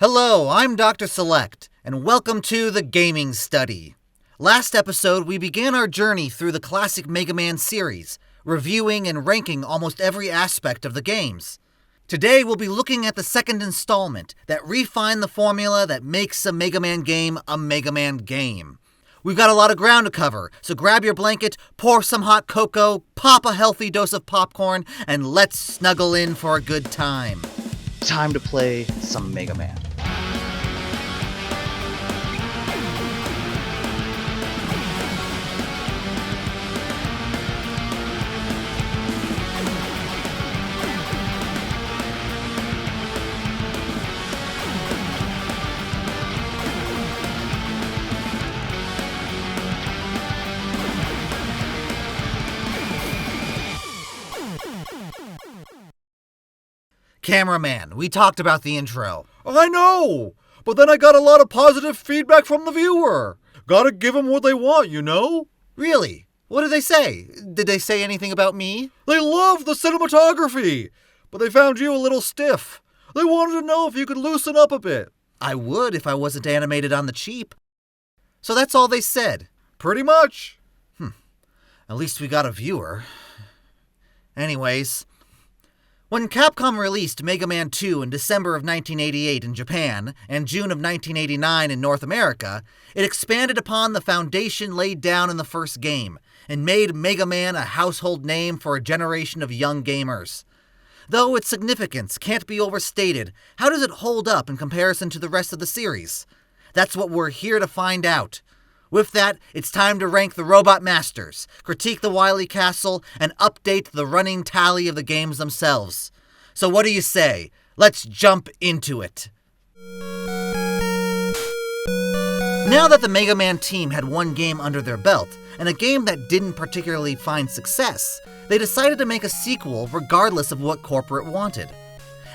Hello, I'm Dr. Select, and welcome to the Gaming Study. Last episode, we began our journey through the classic Mega Man series, reviewing and ranking almost every aspect of the games. Today, we'll be looking at the second installment that refined the formula that makes a Mega Man game a Mega Man game. We've got a lot of ground to cover, so grab your blanket, pour some hot cocoa, pop a healthy dose of popcorn, and let's snuggle in for a good time. Time to play some Mega Man. Cameraman, we talked about the intro. I know, but then I got a lot of positive feedback from the viewer. Gotta give them what they want, you know? Really? What did they say? Did they say anything about me? They loved the cinematography, but they found you a little stiff. They wanted to know if you could loosen up a bit. I would if I wasn't animated on the cheap. So that's all they said. Pretty much. At least we got a viewer. Anyways, when Capcom released Mega Man 2 in December of 1988 in Japan and June of 1989 in North America, it expanded upon the foundation laid down in the first game and made Mega Man a household name for a generation of young gamers. Though its significance can't be overstated, how does it hold up in comparison to the rest of the series? That's what we're here to find out. With that, it's time to rank the Robot Masters, critique the Wily Castle, and update the running tally of the games themselves. So what do you say? Let's jump into it. Now that the Mega Man team had one game under their belt, and a game that didn't particularly find success, they decided to make a sequel regardless of what corporate wanted.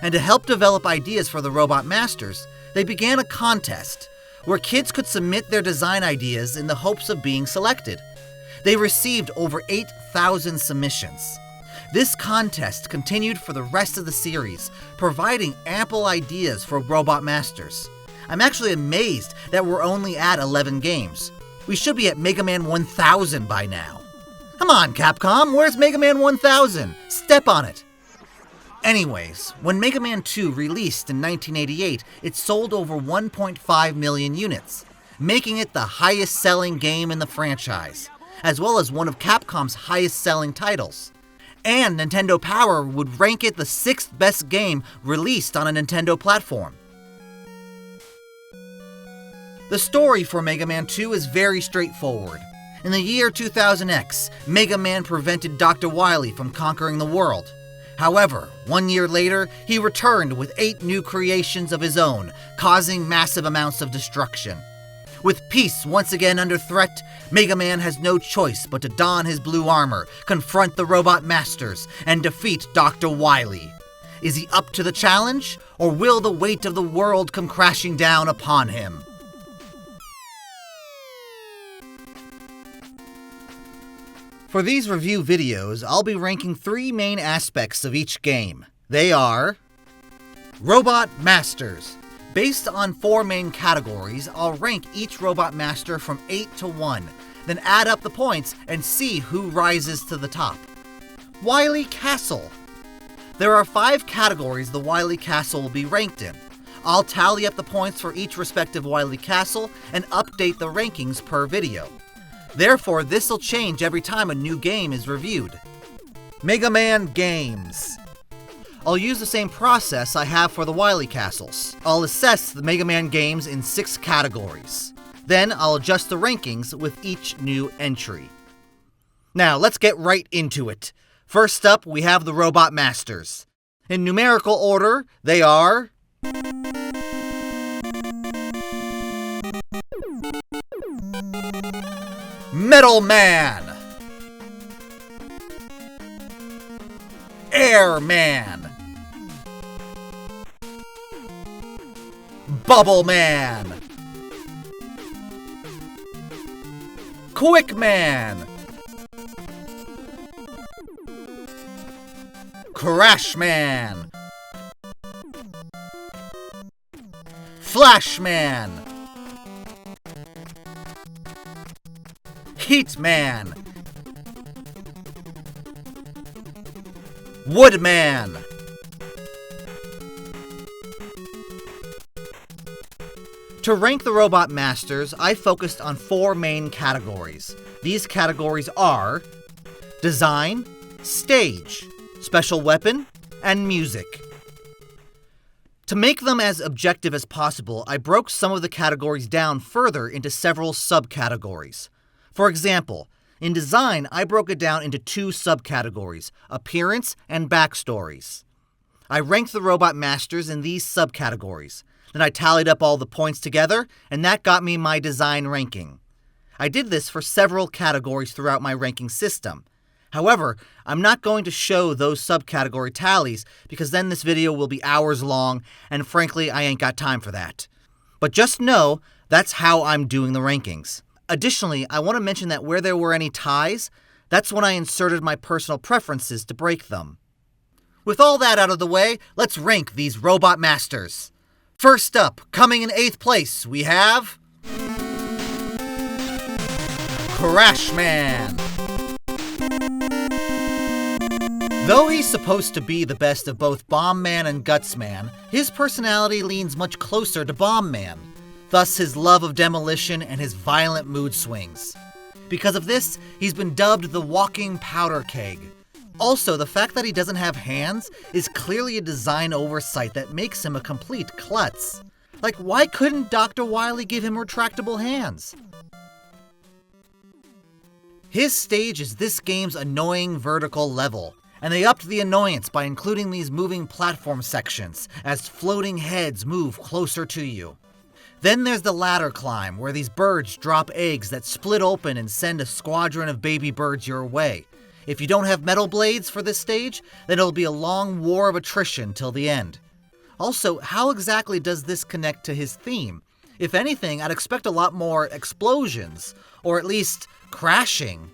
And to help develop ideas for the Robot Masters, they began a contest where kids could submit their design ideas in the hopes of being selected. They received over 8,000 submissions. This contest continued for the rest of the series, providing ample ideas for Robot Masters. I'm actually amazed that we're only at 11 games. We should be at Mega Man 1000 by now. Come on, Capcom, where's Mega Man 1000? Step on it. Anyways, when Mega Man 2 released in 1988, it sold over 1.5 million units, making it the highest-selling game in the franchise, as well as one of Capcom's highest-selling titles. And Nintendo Power would rank it the 6th best game released on a Nintendo platform. The story for Mega Man 2 is very straightforward. In the year 2000X, Mega Man prevented Dr. Wily from conquering the world. However, 1 year later, he returned with 8 new creations of his own, causing massive amounts of destruction. With peace once again under threat, Mega Man has no choice but to don his blue armor, confront the Robot Masters, and defeat Dr. Wily. Is he up to the challenge, or will the weight of the world come crashing down upon him? For these review videos, I'll be ranking 3 main aspects of each game. They are Robot Masters. Based on 4 main categories, I'll rank each Robot Master from 8 to 1, then add up the points and see who rises to the top. Wily Castle. There are 5 categories the Wily Castle will be ranked in. I'll tally up the points for each respective Wily Castle and update the rankings per video. Therefore, this'll change every time a new game is reviewed. Mega Man games. I'll use the same process I have for the Wily Castles. I'll assess the Mega Man games in 6 categories. Then I'll adjust the rankings with each new entry. Now, let's get right into it. First up, we have the Robot Masters. In numerical order, they are Metal Man, Air Man, Bubble Man, Quick Man, Crash Man, Flashman, Heatman, Woodman, To rank the Robot Masters, I focused on 4 main categories. These categories are Design, Stage, Special Weapon, and Music. To make them as objective as possible, I broke some of the categories down further into several subcategories. For example, in design, I broke it down into 2 subcategories, appearance and backstories. I ranked the Robot Masters in these subcategories. Then I tallied up all the points together, and that got me my design ranking. I did this for several categories throughout my ranking system. However, I'm not going to show those subcategory tallies because then this video will be hours long, and frankly, I ain't got time for that. But just know, that's how I'm doing the rankings. Additionally, I want to mention that where there were any ties, that's when I inserted my personal preferences to break them. With all that out of the way, let's rank these Robot Masters. First up, coming in 8th place, we have Crashman. Though he's supposed to be the best of both Bomb Man and Guts Man, his personality leans much closer to Bomb Man, thus his love of demolition and his violent mood swings. Because of this, he's been dubbed the walking powder keg. Also, the fact that he doesn't have hands is clearly a design oversight that makes him a complete klutz. Like, why couldn't Dr. Wily give him retractable hands? His stage is this game's annoying vertical level, and they upped the annoyance by including these moving platform sections as floating heads move closer to you. Then there's the ladder climb, where these birds drop eggs that split open and send a squadron of baby birds your way. If you don't have metal blades for this stage, then it'll be a long war of attrition till the end. Also, how exactly does this connect to his theme? If anything, I'd expect a lot more explosions, or at least crashing.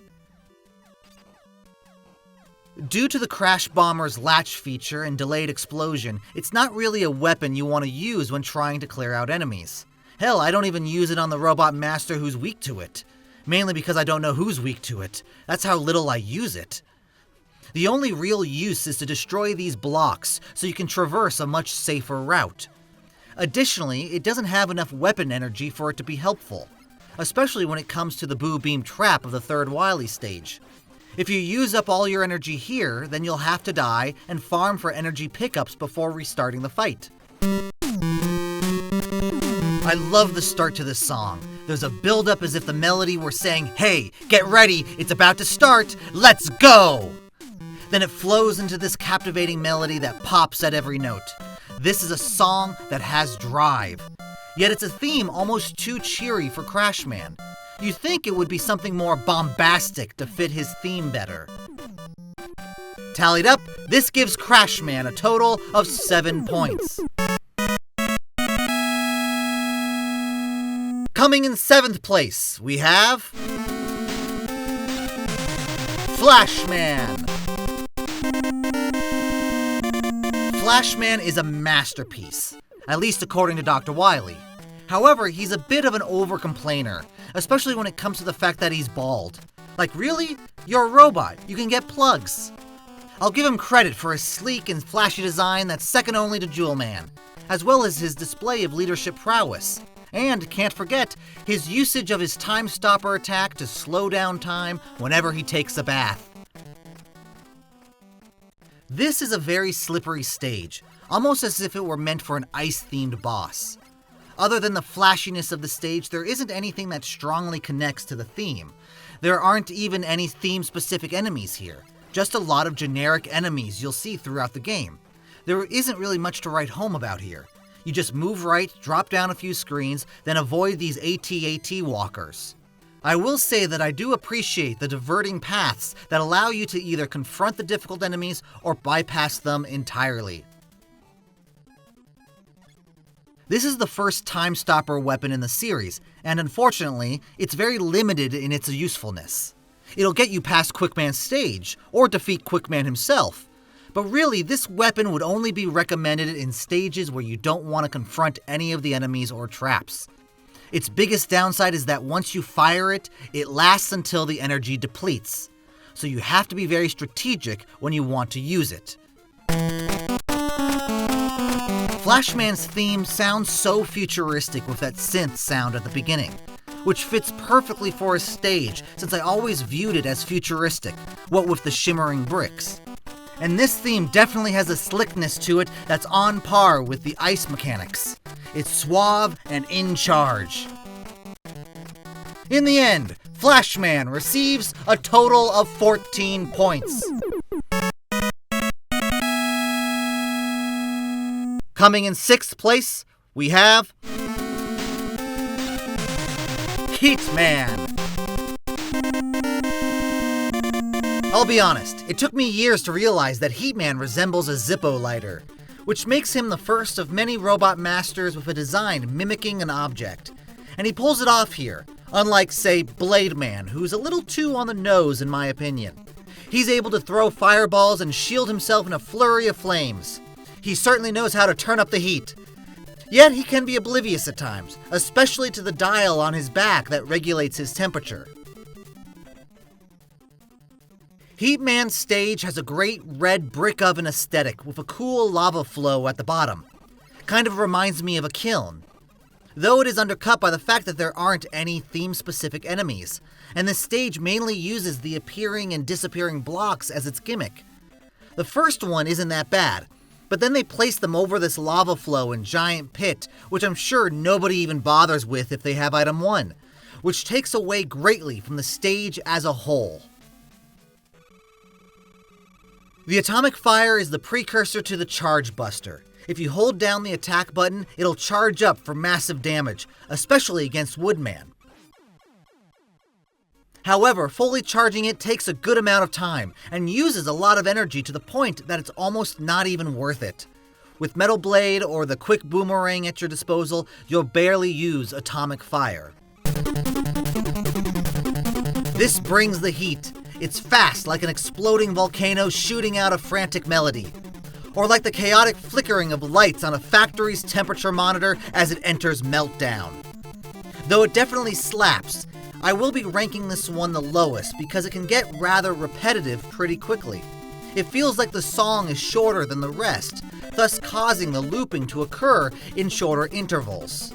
Due to the Crash Bomber's latch feature and delayed explosion, it's not really a weapon you want to use when trying to clear out enemies. Hell, I don't even use it on the Robot Master who's weak to it. Mainly because I don't know who's weak to it. That's how little I use it. The only real use is to destroy these blocks, so you can traverse a much safer route. Additionally, it doesn't have enough weapon energy for it to be helpful, especially when it comes to the Boo Beam Trap of the 3rd Wily stage. If you use up all your energy here, then you'll have to die and farm for energy pickups before restarting the fight. I love the start to this song. There's a build-up as if the melody were saying, "Hey, get ready, it's about to start, let's go!" Then it flows into this captivating melody that pops at every note. This is a song that has drive. Yet it's a theme almost too cheery for Crashman. You'd think it would be something more bombastic to fit his theme better. Tallied up, this gives Crashman a total of 7 points. Coming in 7th place, we have Flashman. Flashman is a masterpiece, at least according to Dr. Wily. However, he's a bit of an over-complainer, especially when it comes to the fact that he's bald. Like, really? You're a robot, you can get plugs. I'll give him credit for his sleek and flashy design that's second only to Jewel Man, as well as his display of leadership prowess. And can't forget his usage of his time stopper attack to slow down time whenever he takes a bath. This is a very slippery stage, almost as if it were meant for an ice-themed boss. Other than the flashiness of the stage, there isn't anything that strongly connects to the theme. There aren't even any theme-specific enemies here, just a lot of generic enemies you'll see throughout the game. There isn't really much to write home about here. You just move right, drop down a few screens, then avoid these AT-AT walkers. I will say that I do appreciate the diverting paths that allow you to either confront the difficult enemies or bypass them entirely. This is the first time stopper weapon in the series, and unfortunately, it's very limited in its usefulness. It'll get you past Quickman's stage, or defeat Quickman himself, But really, this weapon would only be recommended in stages where you don't want to confront any of the enemies or traps. Its biggest downside is that once you fire it, it lasts until the energy depletes. So you have to be very strategic when you want to use it. Flashman's theme sounds so futuristic with that synth sound at the beginning, which fits perfectly for a stage since I always viewed it as futuristic, what with the shimmering bricks. And this theme definitely has a slickness to it that's on par with the ice mechanics. It's suave and in charge. In the end, Flashman receives a total of 14 points. Coming in 6th place, we have Heatman. I'll be honest, it took me years to realize that Heatman resembles a Zippo lighter, which makes him the first of many robot masters with a design mimicking an object. And he pulls it off here, unlike, say, Blade Man, who's a little too on the nose in my opinion. He's able to throw fireballs and shield himself in a flurry of flames. He certainly knows how to turn up the heat. Yet he can be oblivious at times, especially to the dial on his back that regulates his temperature. Heatman's stage has a great red brick oven aesthetic with a cool lava flow at the bottom. Kind of reminds me of a kiln. Though it is undercut by the fact that there aren't any theme-specific enemies, and the stage mainly uses the appearing and disappearing blocks as its gimmick. The first one isn't that bad, but then they place them over this lava flow and giant pit, which I'm sure nobody even bothers with if they have item 1, which takes away greatly from the stage as a whole. The Atomic Fire is the precursor to the Charge Buster. If you hold down the attack button, it'll charge up for massive damage, especially against Woodman. However, fully charging it takes a good amount of time, and uses a lot of energy to the point that it's almost not even worth it. With Metal Blade or the Quick Boomerang at your disposal, you'll barely use Atomic Fire. This brings the heat. It's fast like an exploding volcano shooting out a frantic melody. Or like the chaotic flickering of lights on a factory's temperature monitor as it enters meltdown. Though it definitely slaps, I will be ranking this one the lowest because it can get rather repetitive pretty quickly. It feels like the song is shorter than the rest, thus causing the looping to occur in shorter intervals.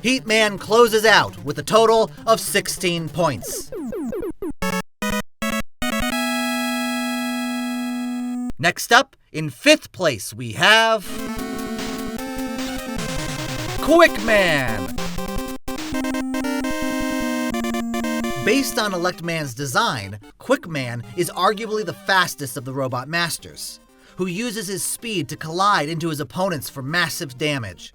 Heatman closes out with a total of 16 points. Next up, in 5th place, we have Quickman. Based on Electman's design, Quickman is arguably the fastest of the robot masters, who uses his speed to collide into his opponents for massive damage.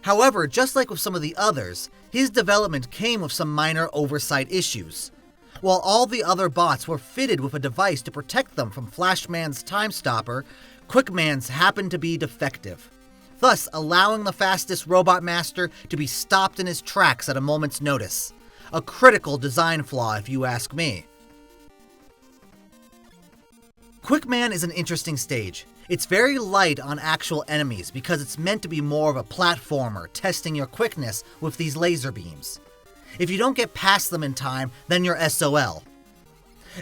However, just like with some of the others, his development came with some minor oversight issues. While all the other bots were fitted with a device to protect them from Flashman's Time Stopper, Quickman's happened to be defective, thus allowing the fastest robot master to be stopped in his tracks at a moment's notice. A critical design flaw, if you ask me. Quickman is an interesting stage. It's very light on actual enemies because it's meant to be more of a platformer, testing your quickness with these laser beams. If you don't get past them in time, then you're SOL.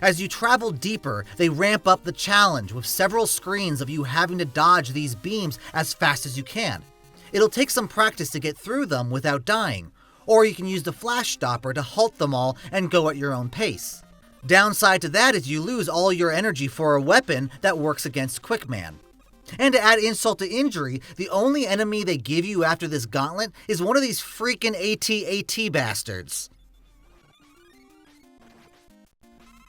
As you travel deeper, they ramp up the challenge with several screens of you having to dodge these beams as fast as you can. It'll take some practice to get through them without dying, or you can use the flash stopper to halt them all and go at your own pace. Downside to that is you lose all your energy for a weapon that works against Quickman. And to add insult to injury, the only enemy they give you after this gauntlet is one of these freaking AT-AT bastards.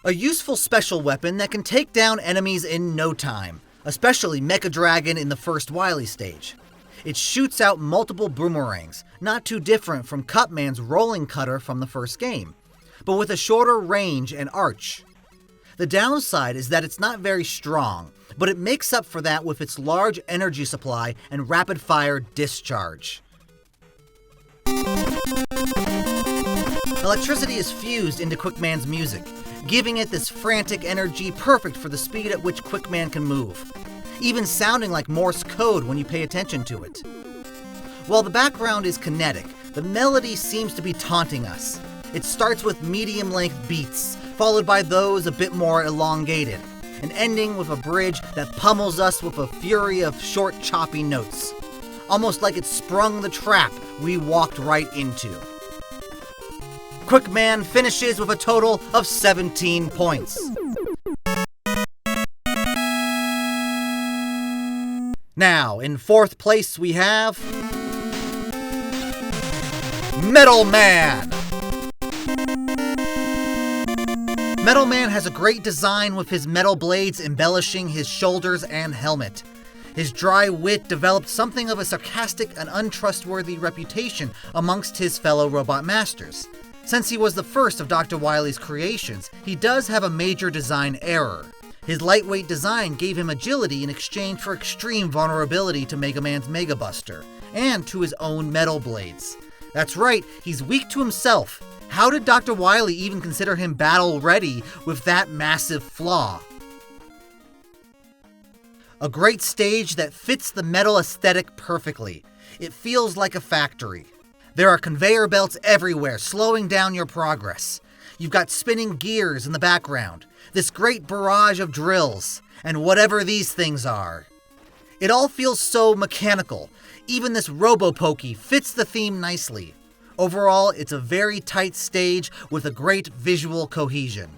A useful special weapon that can take down enemies in no time, especially Mecha Dragon in the first Wily stage. It shoots out multiple boomerangs, not too different from Cutman's rolling cutter from the first game, but with a shorter range and arch. The downside is that it's not very strong, but it makes up for that with its large energy supply and rapid-fire discharge. Electricity is fused into Quickman's music, giving it this frantic energy perfect for the speed at which Quickman can move, even sounding like Morse code when you pay attention to it. While the background is kinetic, the melody seems to be taunting us. It starts with medium-length beats, followed by those a bit more elongated, and ending with a bridge that pummels us with a fury of short, choppy notes, almost like it sprung the trap we walked right into. Quickman finishes with a total of 17 points. Now, in fourth place we have Metal Man. Metal Man has a great design with his metal blades embellishing his shoulders and helmet. His dry wit developed something of a sarcastic and untrustworthy reputation amongst his fellow robot masters. Since he was the first of Dr. Wily's creations, he does have a major design error. His lightweight design gave him agility in exchange for extreme vulnerability to Mega Man's Mega Buster, and to his own metal blades. That's right, he's weak to himself. How did Dr. Wily even consider him battle-ready with that massive flaw? A great stage that fits the metal aesthetic perfectly. It feels like a factory. There are conveyor belts everywhere, slowing down your progress. You've got spinning gears in the background, this great barrage of drills, and whatever these things are. It all feels so mechanical. Even this Robo-Pokey fits the theme nicely. Overall, it's a very tight stage with a great visual cohesion.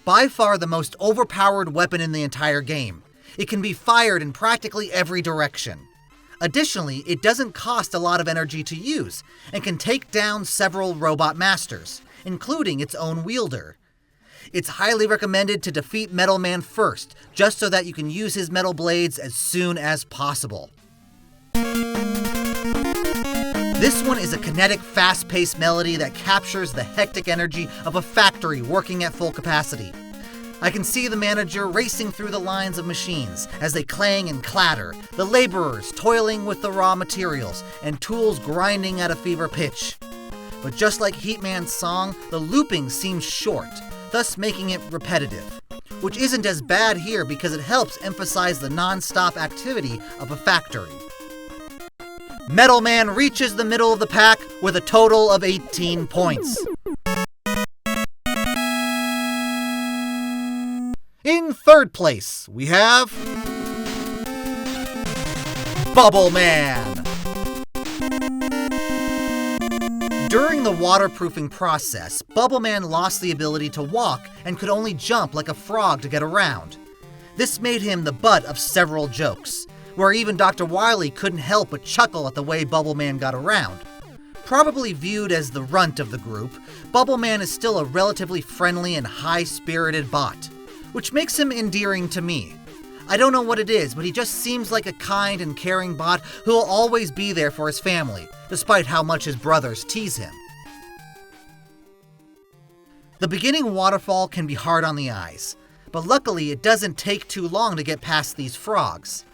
By far the most overpowered weapon in the entire game. It can be fired in practically every direction. Additionally, it doesn't cost a lot of energy to use, and can take down several robot masters, including its own wielder. It's highly recommended to defeat Metal Man first, just so that you can use his metal blades as soon as possible. This one is a kinetic, fast-paced melody that captures the hectic energy of a factory working at full capacity. I can see the manager racing through the lines of machines as they clang and clatter, the laborers toiling with the raw materials, and tools grinding at a fever pitch. But just like Heatman's song, the looping seems short, thus making it repetitive, which isn't as bad here because it helps emphasize the non-stop activity of a factory. Metal Man reaches the middle of the pack with a total of 18 points. In third place, we have Bubble Man. During the waterproofing process, Bubble Man lost the ability to walk and could only jump like a frog to get around. This made him the butt of several jokes, where even Dr. Wily couldn't help but chuckle at the way Bubble Man got around. Probably viewed as the runt of the group, Bubble Man is still a relatively friendly and high-spirited bot, which makes him endearing to me. I don't know what it is, but he just seems like a kind and caring bot who will always be there for his family, despite how much his brothers tease him. The beginning waterfall can be hard on the eyes, but luckily it doesn't take too long to get past these frogs.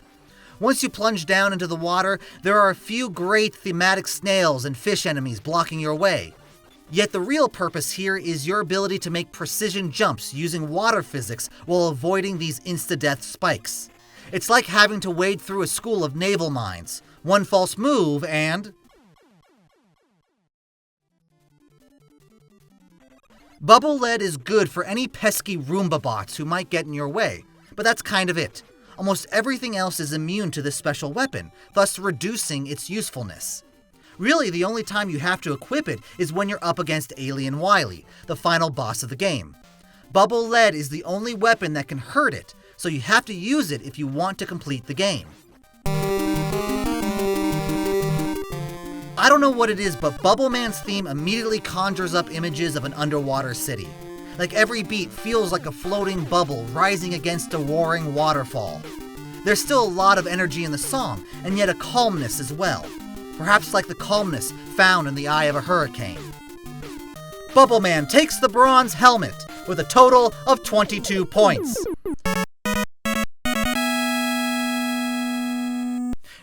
Once you plunge down into the water, there are a few great thematic snails and fish enemies blocking your way. Yet the real purpose here is your ability to make precision jumps using water physics while avoiding these insta-death spikes. It's like having to wade through a school of naval mines. One false move and... Bubble Lead is good for any pesky Roomba bots who might get in your way, but that's kind of it. Almost everything else is immune to this special weapon, thus reducing its usefulness. Really, the only time you have to equip it is when you're up against Alien Wily, the final boss of the game. Bubble Lead is the only weapon that can hurt it, so you have to use it if you want to complete the game. I don't know what it is, but Bubble Man's theme immediately conjures up images of an underwater city. Like every beat feels like a floating bubble rising against a roaring waterfall. There's still a lot of energy in the song, and yet a calmness as well. Perhaps like the calmness found in the eye of a hurricane. Bubble Man takes the bronze helmet with a total of 22 points.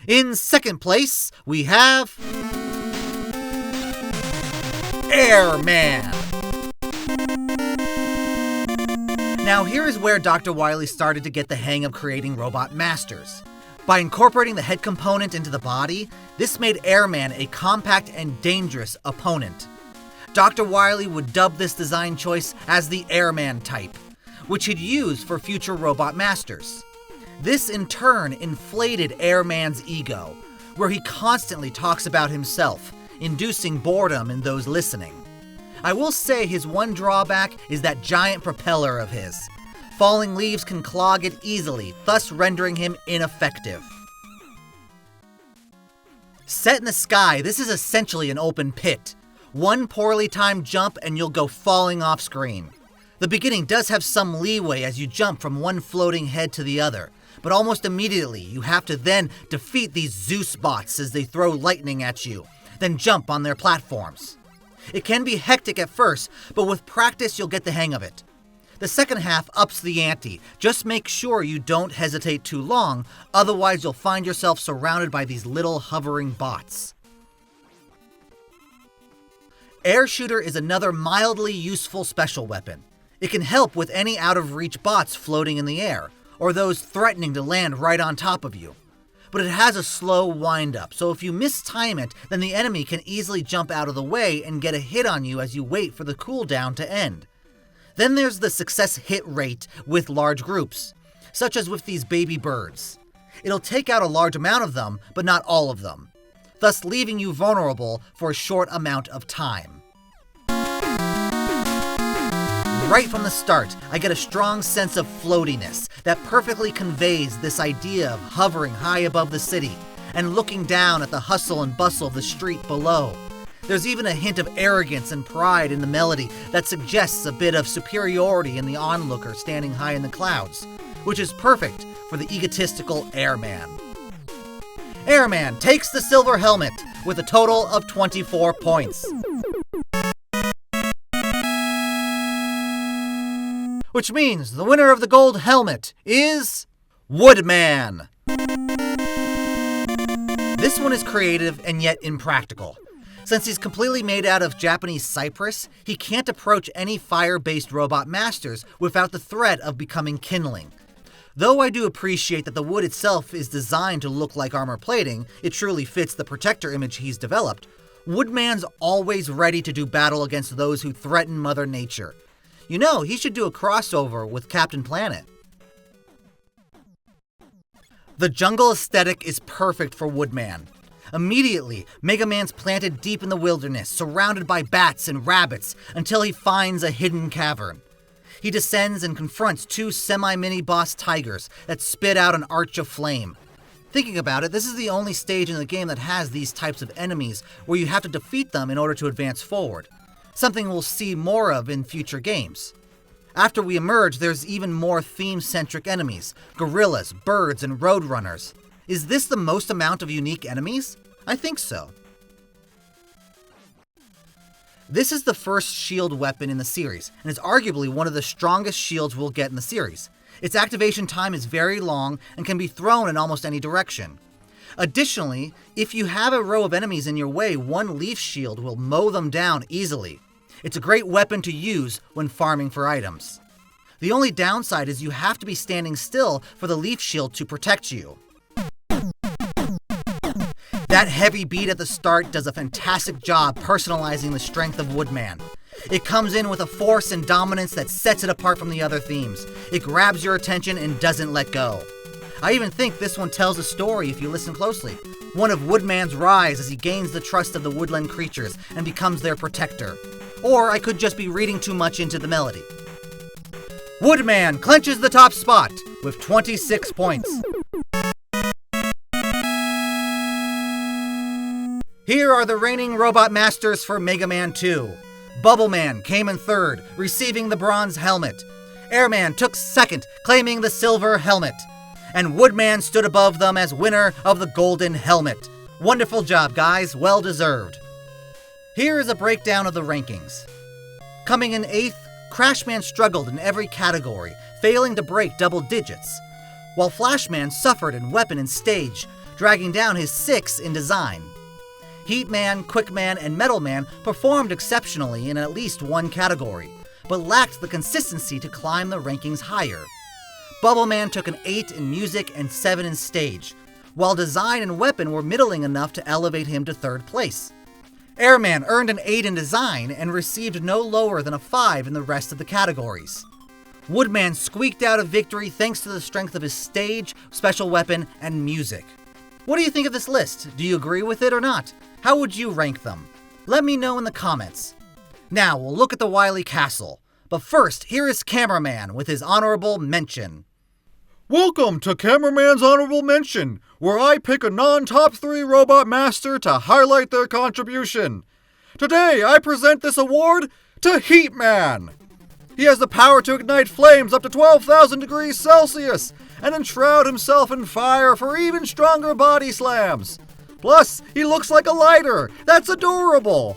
In second place, we have Airman. Now here is where Dr. Wily started to get the hang of creating robot masters. By incorporating the head component into the body, this made Airman a compact and dangerous opponent. Dr. Wily would dub this design choice as the Airman type, which he'd use for future robot masters. This in turn inflated Airman's ego, where he constantly talks about himself, inducing boredom in those listening. I will say his one drawback is that giant propeller of his. Falling leaves can clog it easily, thus rendering him ineffective. Set in the sky, this is essentially an open pit. One poorly timed jump and you'll go falling off screen. The beginning does have some leeway as you jump from one floating head to the other, but almost immediately you have to then defeat these Zeus bots as they throw lightning at you, then jump on their platforms. It can be hectic at first, but with practice you'll get the hang of it. The second half ups the ante. Just make sure you don't hesitate too long, otherwise you'll find yourself surrounded by these little hovering bots. Air Shooter is another mildly useful special weapon. It can help with any out-of-reach bots floating in the air, or those threatening to land right on top of you. But it has a slow wind-up, so if you mistime it, then the enemy can easily jump out of the way and get a hit on you as you wait for the cooldown to end. Then there's the success hit rate with large groups, such as with these baby birds. It'll take out a large amount of them, but not all of them, thus leaving you vulnerable for a short amount of time. Right from the start, I get a strong sense of floatiness that perfectly conveys this idea of hovering high above the city and looking down at the hustle and bustle of the street below. There's even a hint of arrogance and pride in the melody that suggests a bit of superiority in the onlooker standing high in the clouds, which is perfect for the egotistical Airman. Airman takes the silver helmet with a total of 24 points. Which means the winner of the gold helmet is Woodman. This one is creative and yet impractical. Since he's completely made out of Japanese cypress, he can't approach any fire-based robot masters without the threat of becoming kindling. Though I do appreciate that the wood itself is designed to look like armor plating, it truly fits the protector image he's developed, Woodman's always ready to do battle against those who threaten Mother Nature. You know, he should do a crossover with Captain Planet. The jungle aesthetic is perfect for Woodman. Immediately, Mega Man's planted deep in the wilderness, surrounded by bats and rabbits, until he finds a hidden cavern. He descends and confronts two semi-mini boss tigers that spit out an arch of flame. Thinking about it, this is the only stage in the game that has these types of enemies where you have to defeat them in order to advance forward. Something we'll see more of in future games. After we emerge, there's even more theme-centric enemies, gorillas, birds, and roadrunners. Is this the most amount of unique enemies? I think so. This is the first shield weapon in the series, and is arguably one of the strongest shields we'll get in the series. Its activation time is very long and can be thrown in almost any direction. Additionally, if you have a row of enemies in your way, one leaf shield will mow them down easily. It's a great weapon to use when farming for items. The only downside is you have to be standing still for the leaf shield to protect you. That heavy beat at the start does a fantastic job personalizing the strength of Woodman. It comes in with a force and dominance that sets it apart from the other themes. It grabs your attention and doesn't let go. I even think this one tells a story if you listen closely. One of Woodman's rise as he gains the trust of the woodland creatures and becomes their protector. Or I could just be reading too much into the melody. Woodman clenches the top spot with 26 points. Here are the reigning robot masters for Mega Man 2. Bubbleman came in third, receiving the bronze helmet. Airman took second, claiming the silver helmet. And Woodman stood above them as winner of the golden helmet. Wonderful job, guys. Well deserved. Here is a breakdown of the rankings. Coming in 8th, Crashman struggled in every category, failing to break double digits, while Flashman suffered in weapon and stage, dragging down his 6 in design. Heatman, Quickman, and Metalman performed exceptionally in at least one category, but lacked the consistency to climb the rankings higher. Bubbleman took an 8 in music and 7 in stage, while design and weapon were middling enough to elevate him to 3rd place. Airman earned an 8 in design and received no lower than a 5 in the rest of the categories. Woodman squeaked out a victory thanks to the strength of his stage, special weapon, and music. What do you think of this list? Do you agree with it or not? How would you rank them? Let me know in the comments. Now we'll look at the Wily Castle. But first, here is Cameraman with his honorable mention. Welcome to Cameraman's Honorable Mention, where I pick a non-top 3 robot master to highlight their contribution. Today, I present this award to Heatman. He has the power to ignite flames up to 12,000 degrees Celsius and enshroud himself in fire for even stronger body slams. Plus, he looks like a lighter. That's adorable.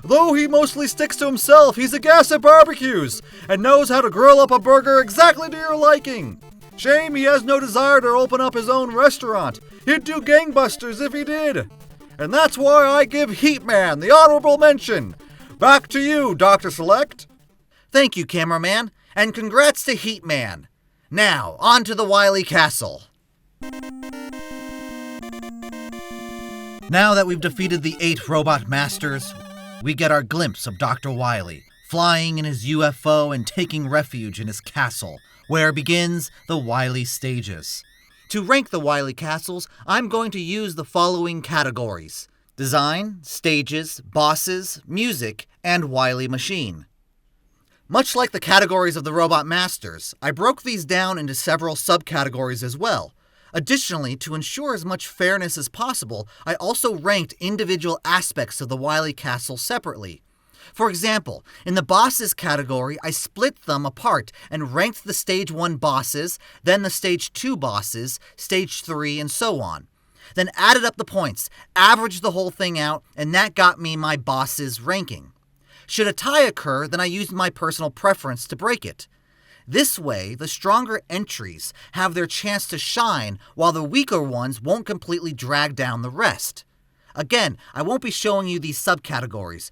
Though he mostly sticks to himself, he's a gas at barbecues and knows how to grill up a burger exactly to your liking. Shame he has no desire to open up his own restaurant. He'd do gangbusters if he did. And that's why I give Heatman the honorable mention. Back to you, Dr. Select. Thank you, Cameraman, and congrats to Heatman. Now, on to the Wily Castle. Now that we've defeated the 8 robot masters, we get our glimpse of Dr. Wily, flying in his UFO and taking refuge in his castle, where begins the Wily stages. To rank the Wily Castles, I'm going to use the following categories: design, stages, bosses, music, and Wily machine. Much like the categories of the Robot Masters, I broke these down into several subcategories as well. Additionally, to ensure as much fairness as possible, I also ranked individual aspects of the Wily Castle separately. For example, in the bosses category, I split them apart and ranked the Stage 1 bosses, then the Stage 2 bosses, Stage 3, and so on. Then added up the points, averaged the whole thing out, and that got me my bosses ranking. Should a tie occur, then I used my personal preference to break it. This way, the stronger entries have their chance to shine, while the weaker ones won't completely drag down the rest. Again, I won't be showing you these subcategories,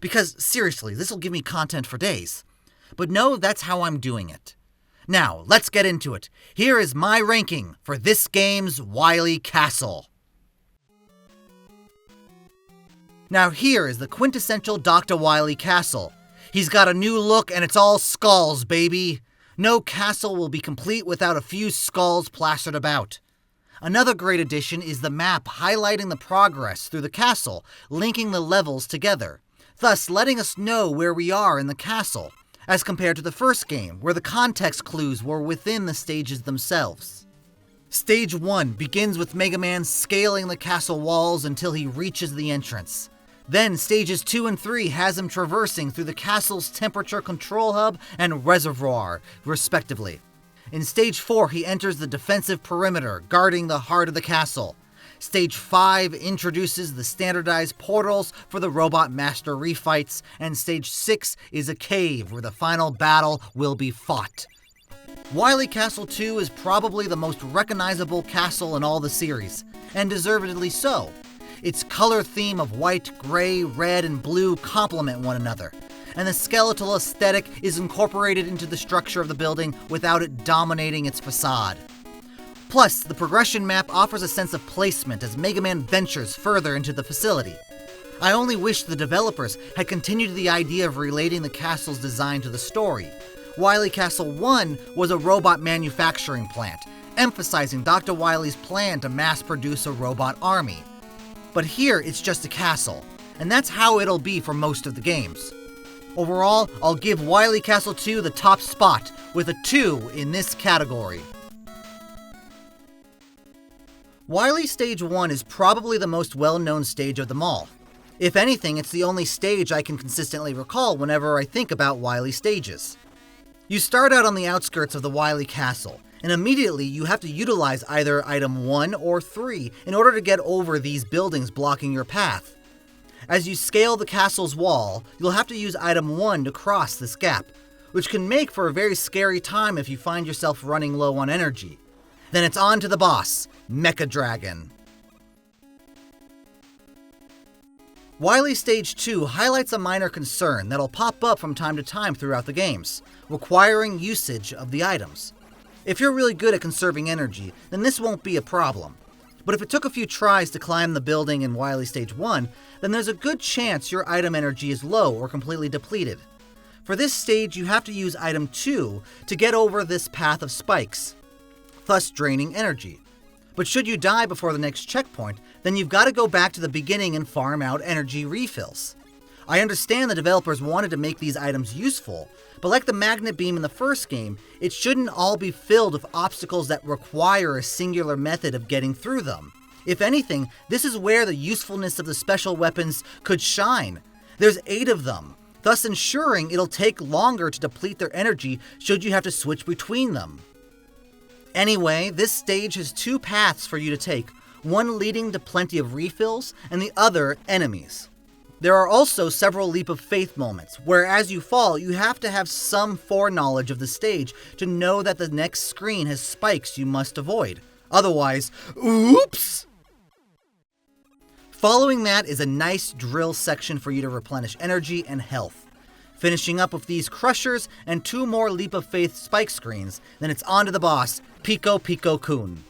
because seriously, this will give me content for days. But no, that's how I'm doing it. Now, let's get into it. Here is my ranking for this game's Wily Castle. Now here is the quintessential Dr. Wily Castle. He's got a new look and it's all skulls, baby. No castle will be complete without a few skulls plastered about. Another great addition is the map highlighting the progress through the castle, linking the levels together, thus letting us know where we are in the castle, as compared to the first game, where the context clues were within the stages themselves. Stage 1 begins with Mega Man scaling the castle walls until he reaches the entrance. Then stages 2 and 3 has him traversing through the castle's temperature control hub and reservoir, respectively. In stage 4, he enters the defensive perimeter, guarding the heart of the castle. Stage 5 introduces the standardized portals for the Robot Master refights, and stage 6 is a cave where the final battle will be fought. Wily Castle 2 is probably the most recognizable castle in all the series, and deservedly so. Its color theme of white, gray, red, and blue complement one another, and the skeletal aesthetic is incorporated into the structure of the building without it dominating its facade. Plus, the progression map offers a sense of placement as Mega Man ventures further into the facility. I only wish the developers had continued the idea of relating the castle's design to the story. Wily Castle 1 was a robot manufacturing plant, emphasizing Dr. Wily's plan to mass-produce a robot army. But here, it's just a castle, and that's how it'll be for most of the games. Overall, I'll give Wily Castle 2 the top spot, with a 2 in this category. Wily Stage 1 is probably the most well-known stage of them all. If anything, it's the only stage I can consistently recall whenever I think about Wily stages. You start out on the outskirts of the Wily Castle, and immediately you have to utilize either item 1 or 3 in order to get over these buildings blocking your path. As you scale the castle's wall, you'll have to use item 1 to cross this gap, which can make for a very scary time if you find yourself running low on energy. Then it's on to the boss, Mecha Dragon. Wily Stage 2 highlights a minor concern that'll pop up from time to time throughout the games, requiring usage of the items. If you're really good at conserving energy, then this won't be a problem. But if it took a few tries to climb the building in Wily Stage 1, then there's a good chance your item energy is low or completely depleted. For this stage, you have to use item 2 to get over this path of spikes, thus draining energy. But should you die before the next checkpoint, then you've got to go back to the beginning and farm out energy refills. I understand the developers wanted to make these items useful, but like the magnet beam in the first game, it shouldn't all be filled with obstacles that require a singular method of getting through them. If anything, this is where the usefulness of the special weapons could shine. There's 8 of them, thus ensuring it'll take longer to deplete their energy should you have to switch between them. Anyway, this stage has 2 paths for you to take, one leading to plenty of refills and the other enemies. There are also several leap of faith moments, where as you fall, you have to have some foreknowledge of the stage to know that the next screen has spikes you must avoid. Otherwise, oops! Following that is a nice drill section for you to replenish energy and health. Finishing up with these crushers and 2 more leap of faith spike screens, then it's on to the boss, Pico Pico Kun.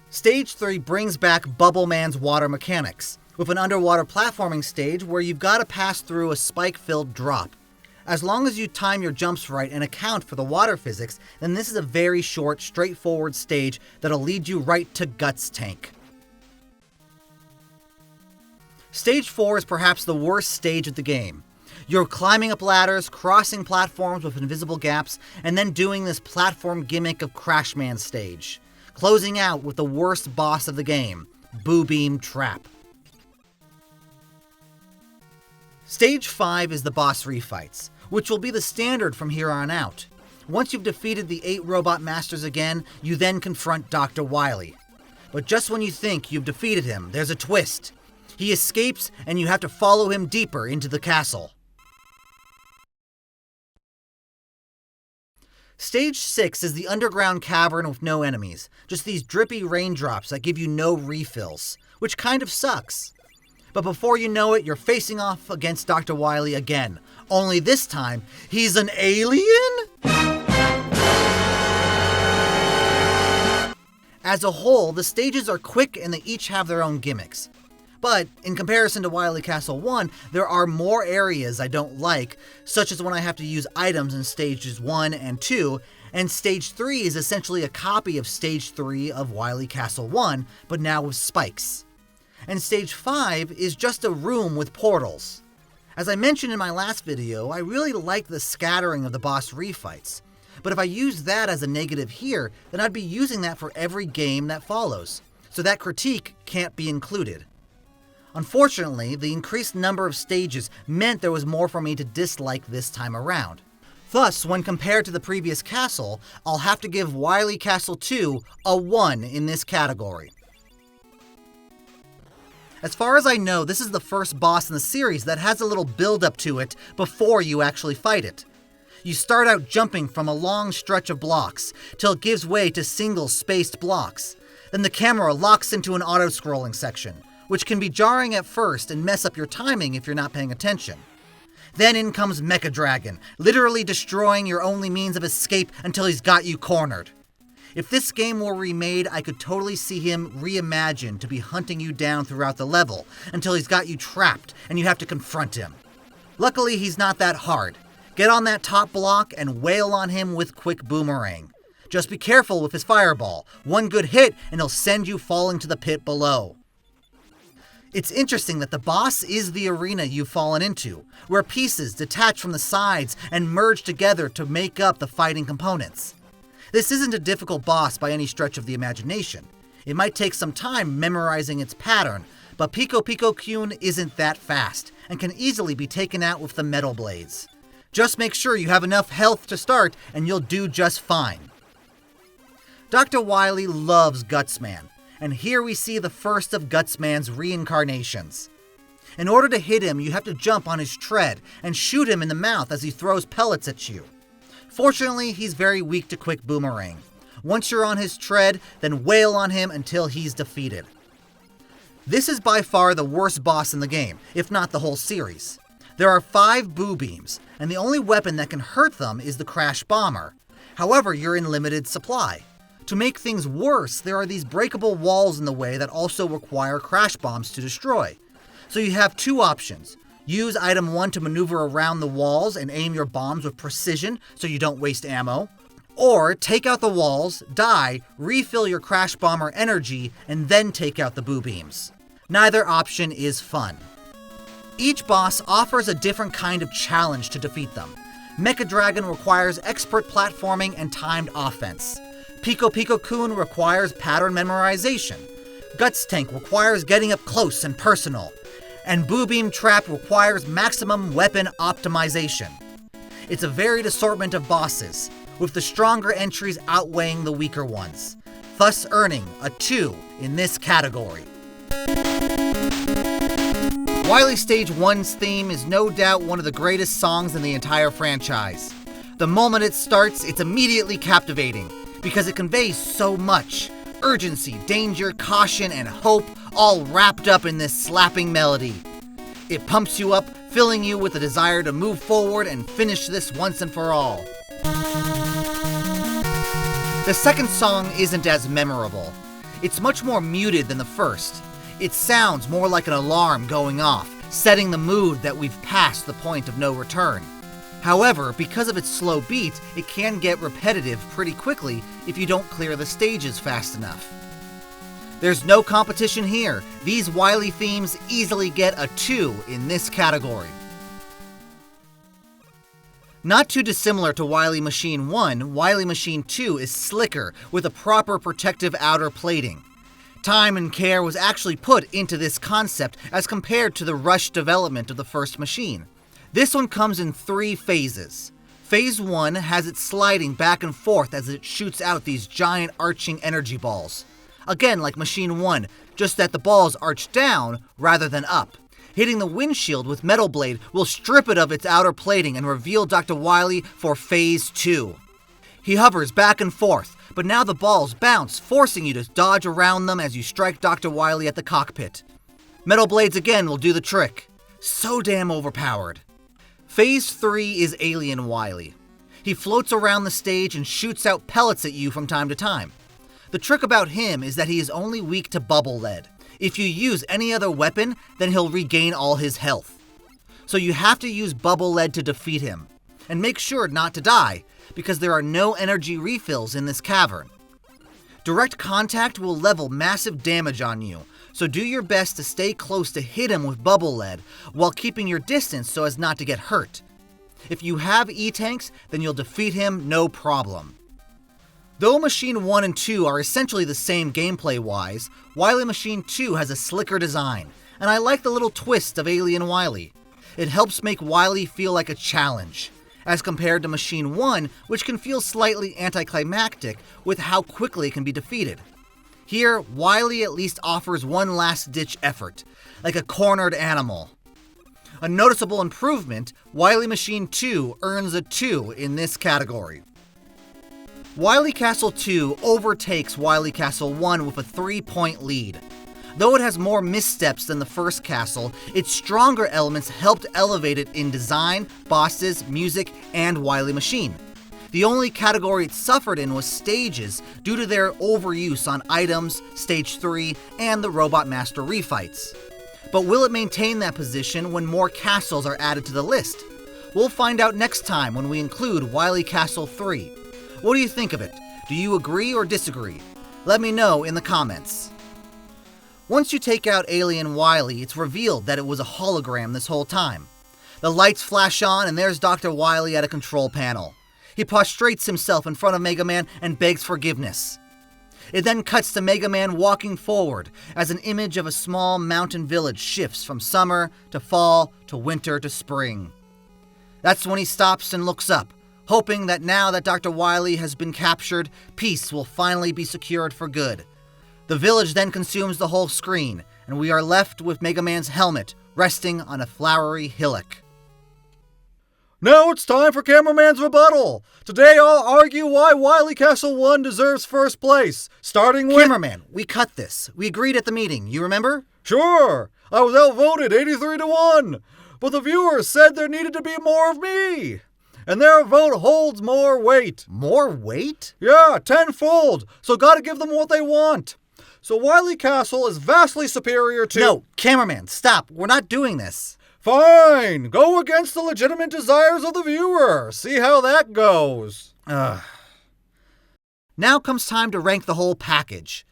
Stage 3 brings back Bubble Man's water mechanics, with an underwater platforming stage where you've got to pass through a spike-filled drop. As long as you time your jumps right and account for the water physics, then this is a very short, straightforward stage that'll lead you right to Guts Tank. Stage 4 is perhaps the worst stage of the game. You're climbing up ladders, crossing platforms with invisible gaps, and then doing this platform gimmick of Crash Man stage. Closing out with the worst boss of the game, Boo Beam Trap. Stage 5 is the boss refights, which will be the standard from here on out. Once you've defeated the 8 robot masters again, you then confront Dr. Wily. But just when you think you've defeated him, there's a twist. He escapes, and you have to follow him deeper into the castle. Stage 6 is the underground cavern with no enemies, just these drippy raindrops that give you no refills, which kind of sucks. But before you know it, you're facing off against Dr. Wily again, only this time, he's an alien? As a whole, the stages are quick and they each have their own gimmicks. But, in comparison to Wily Castle 1, there are more areas I don't like, such as when I have to use items in Stages 1 and 2, and Stage 3 is essentially a copy of Stage 3 of Wily Castle 1, but now with spikes. And Stage 5 is just a room with portals. As I mentioned in my last video, I really like the scattering of the boss refights, but if I use that as a negative here, then I'd be using that for every game that follows, so that critique can't be included. Unfortunately, the increased number of stages meant there was more for me to dislike this time around. Thus, when compared to the previous castle, I'll have to give Wily Castle 2 a 1 in this category. As far as I know, this is the first boss in the series that has a little build-up to it before you actually fight it. You start out jumping from a long stretch of blocks, till it gives way to single spaced blocks. Then the camera locks into an auto-scrolling section, which can be jarring at first and mess up your timing if you're not paying attention. Then in comes Mecha Dragon, literally destroying your only means of escape until he's got you cornered. If this game were remade, I could totally see him reimagined to be hunting you down throughout the level until he's got you trapped and you have to confront him. Luckily, he's not that hard. Get on that top block and wail on him with Quick Boomerang. Just be careful with his fireball. One good hit and he'll send you falling to the pit below. It's interesting that the boss is the arena you've fallen into, where pieces detach from the sides and merge together to make up the fighting components. This isn't a difficult boss by any stretch of the imagination. It might take some time memorizing its pattern, but Pico Pico Kun isn't that fast, and can easily be taken out with the metal blades. Just make sure you have enough health to start, and you'll do just fine. Dr. Wily loves Gutsman, and here we see the first of Gutsman's reincarnations. In order to hit him, you have to jump on his tread and shoot him in the mouth as he throws pellets at you. Fortunately, he's very weak to Quick Boomerang. Once you're on his tread, then wail on him until he's defeated. This is by far the worst boss in the game, if not the whole series. There are 5 boo beams, and the only weapon that can hurt them is the Crash Bomber. However, you're in limited supply. To make things worse, there are these breakable walls in the way that also require crash bombs to destroy. So you have 2 options. Use item 1 to maneuver around the walls and aim your bombs with precision so you don't waste ammo. Or take out the walls, die, refill your Crash Bomber energy, and then take out the boo beams. Neither option is fun. Each boss offers a different kind of challenge to defeat them. Mecha Dragon requires expert platforming and timed offense. Pico Pico Kun requires pattern memorization. Guts Tank requires getting up close and personal. And Boo Beam Trap requires maximum weapon optimization. It's a varied assortment of bosses, with the stronger entries outweighing the weaker ones, thus earning a 2 in this category. Wily Stage 1's theme is no doubt one of the greatest songs in the entire franchise. The moment it starts, it's immediately captivating, because it conveys so much. Urgency, danger, caution, and hope, all wrapped up in this slapping melody. It pumps you up, filling you with a desire to move forward and finish this once and for all. The second song isn't as memorable. It's much more muted than the first. It sounds more like an alarm going off, setting the mood that we've passed the point of no return. However, because of its slow beat, it can get repetitive pretty quickly if you don't clear the stages fast enough. There's no competition here. These Wily themes easily get a 2 in this category. Not too dissimilar to Wily Machine 1, Wily Machine 2 is slicker with a proper protective outer plating. Time and care was actually put into this concept as compared to the rushed development of the first machine. This one comes in 3 phases. Phase 1 has it sliding back and forth as it shoots out these giant arching energy balls. Again, like Machine 1, just that the balls arch down rather than up. Hitting the windshield with Metal Blade will strip it of its outer plating and reveal Dr. Wily for Phase 2. He hovers back and forth, but now the balls bounce, forcing you to dodge around them as you strike Dr. Wily at the cockpit. Metal Blades again will do the trick. So damn overpowered. Phase 3 is Alien Wily. He floats around the stage and shoots out pellets at you from time to time. The trick about him is that he is only weak to bubble lead. If you use any other weapon, then he'll regain all his health. So you have to use bubble lead to defeat him. And make sure not to die, because there are no energy refills in this cavern. Direct contact will level massive damage on you, so do your best to stay close to hit him with bubble lead, while keeping your distance so as not to get hurt. If you have E-tanks, then you'll defeat him no problem. Though Machine 1 and 2 are essentially the same gameplay-wise, Wily Machine 2 has a slicker design, and I like the little twist of Alien Wily. It helps make Wily feel like a challenge, as compared to Machine 1, which can feel slightly anticlimactic with how quickly it can be defeated. Here, Wily at least offers one last-ditch effort, like a cornered animal. A noticeable improvement, Wily Machine 2 earns a 2 in this category. Wily Castle 2 overtakes Wily Castle 1 with a 3-point lead. Though it has more missteps than the first castle, its stronger elements helped elevate it in design, bosses, music, and Wily Machine. The only category it suffered in was stages due to their overuse on items, Stage 3, and the Robot Master refights. But will it maintain that position when more castles are added to the list? We'll find out next time when we include Wily Castle 3. What do you think of it? Do you agree or disagree? Let me know in the comments. Once you take out Alien Wily, it's revealed that it was a hologram this whole time. The lights flash on and there's Dr. Wily at a control panel. He prostrates himself in front of Mega Man and begs forgiveness. It then cuts to Mega Man walking forward as an image of a small mountain village shifts from summer to fall to winter to spring. That's when he stops and looks up, hoping that now that Dr. Wily has been captured, peace will finally be secured for good. The village then consumes the whole screen, and we are left with Mega Man's helmet resting on a flowery hillock. Now it's time for Cameraman's rebuttal. Today I'll argue why Wily Castle 1 deserves first place, starting with... Cameraman, we cut this. We agreed at the meeting, you remember? Sure, I was outvoted 83 to 1, but the viewers said there needed to be more of me. And their vote holds more weight. More weight? Yeah, tenfold, so gotta give them what they want. So Wily Castle is vastly superior to... No, cameraman, stop. We're not doing this. Fine, go against the legitimate desires of the viewer. See how that goes. Ugh. Now comes time to rank the whole package.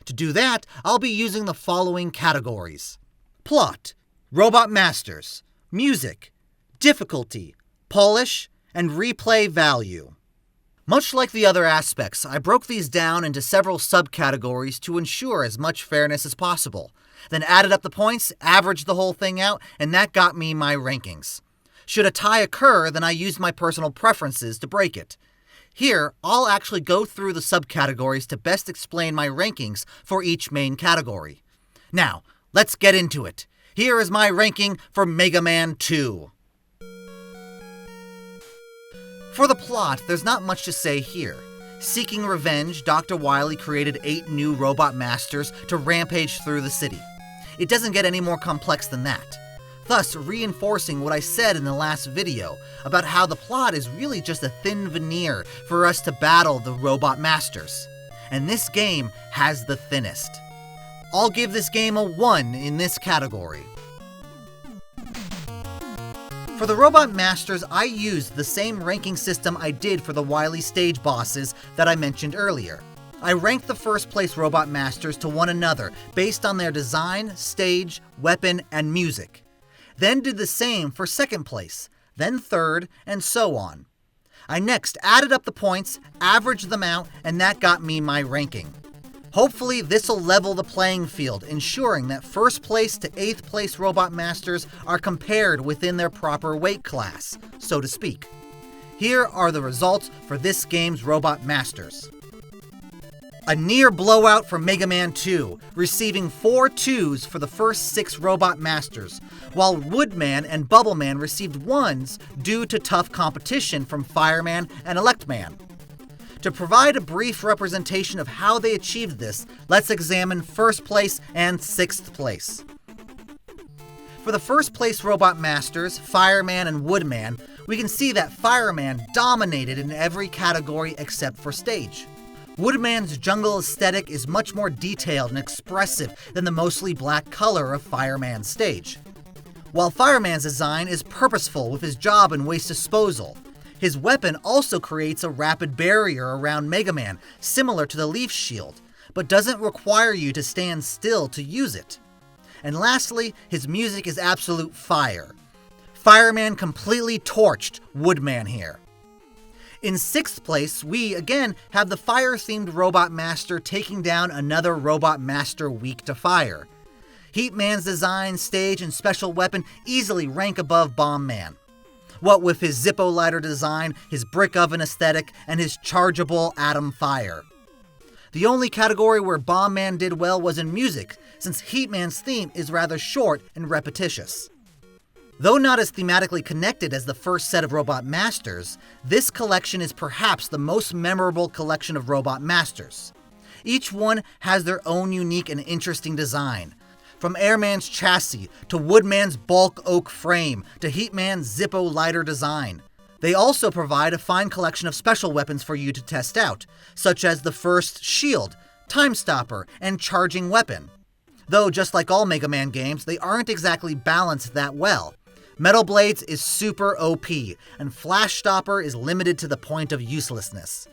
To do that, I'll be using the following categories: plot, robot masters, music, difficulty, polish, and replay value. Much like the other aspects, I broke these down into several subcategories to ensure as much fairness as possible, then added up the points, averaged the whole thing out, and that got me my rankings. Should a tie occur, then I used my personal preferences to break it. Here, I'll actually go through the subcategories to best explain my rankings for each main category. Now, let's get into it. Here is my ranking for Mega Man 2. For the plot, there's not much to say here. Seeking revenge, Dr. Wily created 8 new robot masters to rampage through the city. It doesn't get any more complex than that. Thus, reinforcing what I said in the last video about how the plot is really just a thin veneer for us to battle the robot masters. And this game has the thinnest. I'll give this game a 1 in this category. For the Robot Masters, I used the same ranking system I did for the Wily stage bosses that I mentioned earlier. I ranked the first place Robot Masters to one another based on their design, stage, weapon, and music. Then did the same for second place, then third, and so on. I next added up the points, averaged them out, and that got me my ranking. Hopefully this'll level the playing field, ensuring that first place to 8th place Robot Masters are compared within their proper weight class, so to speak. Here are the results for this game's Robot Masters. A near blowout for Mega Man 2, receiving 4 2s for the first 6 Robot Masters, while Woodman and Bubbleman received 1s due to tough competition from Fireman and Electman. To provide a brief representation of how they achieved this, let's examine first place and 6th place. For the first place Robot Masters, Fireman and Woodman, we can see that Fireman dominated in every category except for stage. Woodman's jungle aesthetic is much more detailed and expressive than the mostly black color of Fireman's stage. While Fireman's design is purposeful with his job and waste disposal, his weapon also creates a rapid barrier around Mega Man, similar to the Leaf Shield, but doesn't require you to stand still to use it. And lastly, his music is absolute fire. Fireman completely torched Woodman here. In 6th place, we again have the fire-themed Robot Master taking down another Robot Master weak to fire. Heatman's design, stage, and special weapon easily rank above Bomb Man. What with his Zippo lighter design, his brick oven aesthetic, and his chargeable atom fire. The only category where Bomb Man did well was in music, since Heatman's theme is rather short and repetitious. Though not as thematically connected as the first set of Robot Masters, this collection is perhaps the most memorable collection of Robot Masters. Each one has their own unique and interesting design. From Airman's chassis, to Woodman's bulk oak frame, to Heatman's Zippo lighter design. They also provide a fine collection of special weapons for you to test out, such as the first shield, time stopper, and charging weapon. Though just like all Mega Man games, they aren't exactly balanced that well. Metal Blades is super OP, and Flash Stopper is limited to the point of uselessness.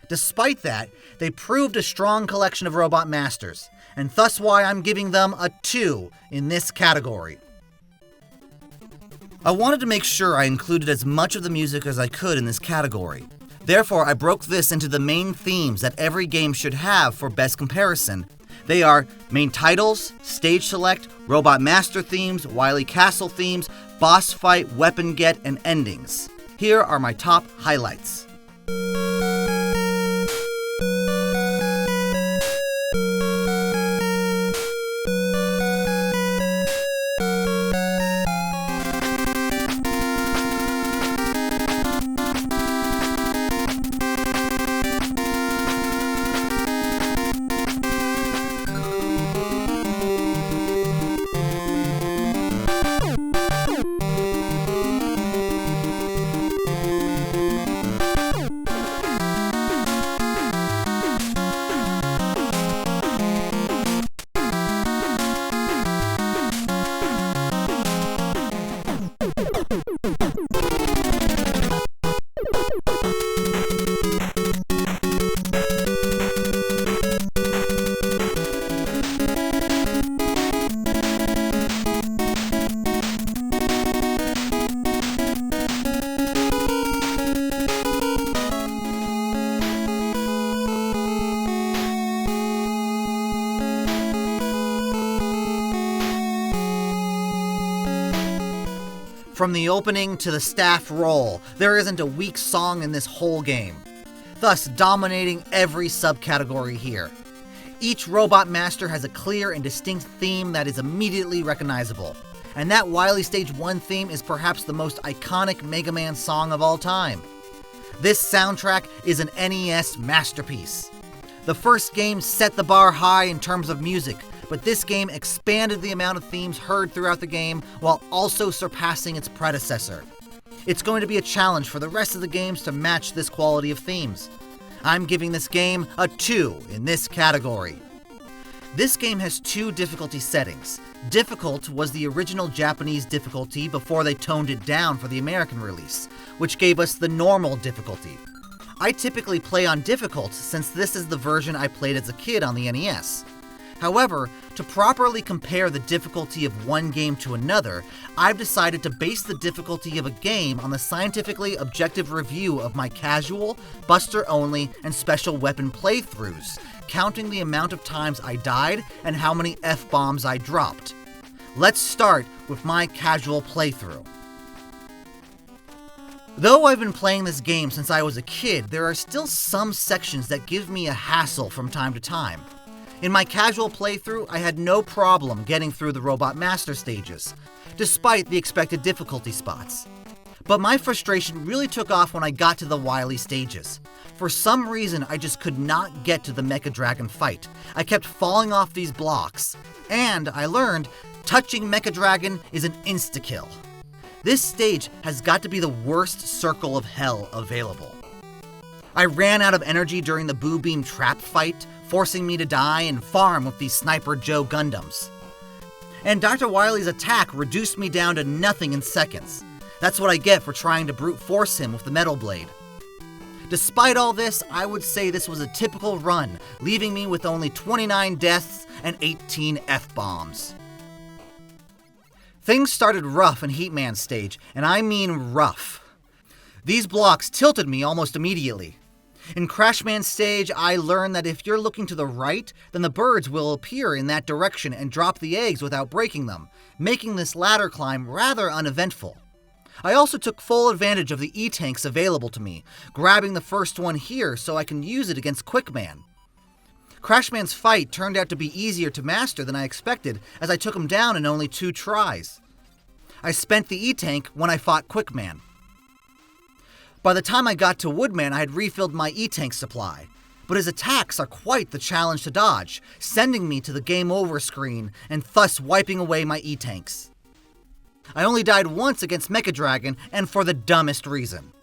Despite that, they proved a strong collection of Robot Masters, and thus why I'm giving them a 2 in this category. I wanted to make sure I included as much of the music as I could in this category. Therefore, I broke this into the main themes that every game should have for best comparison. They are main titles, stage select, Robot Master themes, Wily Castle themes, boss fight, weapon get, and endings. Here are my top highlights. From the opening to the staff roll, there isn't a weak song in this whole game, thus dominating every subcategory here. Each Robot Master has a clear and distinct theme that is immediately recognizable, and that Wily Stage 1 theme is perhaps the most iconic Mega Man song of all time. This soundtrack is an NES masterpiece. The first game set the bar high in terms of music, but this game expanded the amount of themes heard throughout the game while also surpassing its predecessor. It's going to be a challenge for the rest of the games to match this quality of themes. I'm giving this game a 2 in this category. This game has 2 difficulty settings. Difficult was the original Japanese difficulty before they toned it down for the American release, which gave us the normal difficulty. I typically play on difficult since this is the version I played as a kid on the NES. However, to properly compare the difficulty of one game to another, I've decided to base the difficulty of a game on the scientifically objective review of my casual, buster-only, and special weapon playthroughs, counting the amount of times I died and how many F-bombs I dropped. Let's start with my casual playthrough. Though I've been playing this game since I was a kid, there are still some sections that give me a hassle from time to time. In my casual playthrough, I had no problem getting through the Robot Master stages, despite the expected difficulty spots. But my frustration really took off when I got to the Wily stages. For some reason, I just could not get to the Mecha Dragon fight. I kept falling off these blocks, and I learned touching Mecha Dragon is an insta-kill. This stage has got to be the worst circle of hell available. I ran out of energy during the Boo Beam Trap fight, forcing me to die and farm with these Sniper Joe Gundams. And Dr. Wily's attack reduced me down to nothing in seconds. That's what I get for trying to brute force him with the Metal Blade. Despite all this, I would say this was a typical run, leaving me with only 29 deaths and 18 F-bombs. Things started rough in Heatman's stage, and I mean rough. These blocks tilted me almost immediately. In Crashman's stage, I learned that if you're looking to the right, then the birds will appear in that direction and drop the eggs without breaking them, making this ladder climb rather uneventful. I also took full advantage of the E-tanks available to me, grabbing the first one here so I can use it against Quickman. Crashman's fight turned out to be easier to master than I expected, as I took him down in only 2 tries. I spent the E-tank when I fought Quickman. By the time I got to Woodman, I had refilled my E-tank supply, but his attacks are quite the challenge to dodge, sending me to the game over screen and thus wiping away my E-tanks. I only died once against Mecha Dragon, and for the dumbest reason.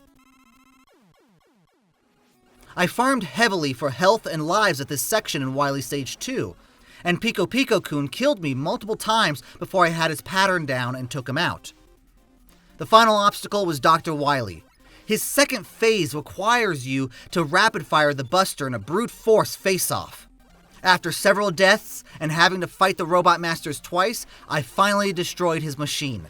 I farmed heavily for health and lives at this section in Wily Stage 2, and Pico Pico-kun killed me multiple times before I had his pattern down and took him out. The final obstacle was Dr. Wily. His second phase requires you to rapid-fire the Buster in a brute force face-off. After several deaths and having to fight the Robot Masters twice, I finally destroyed his machine.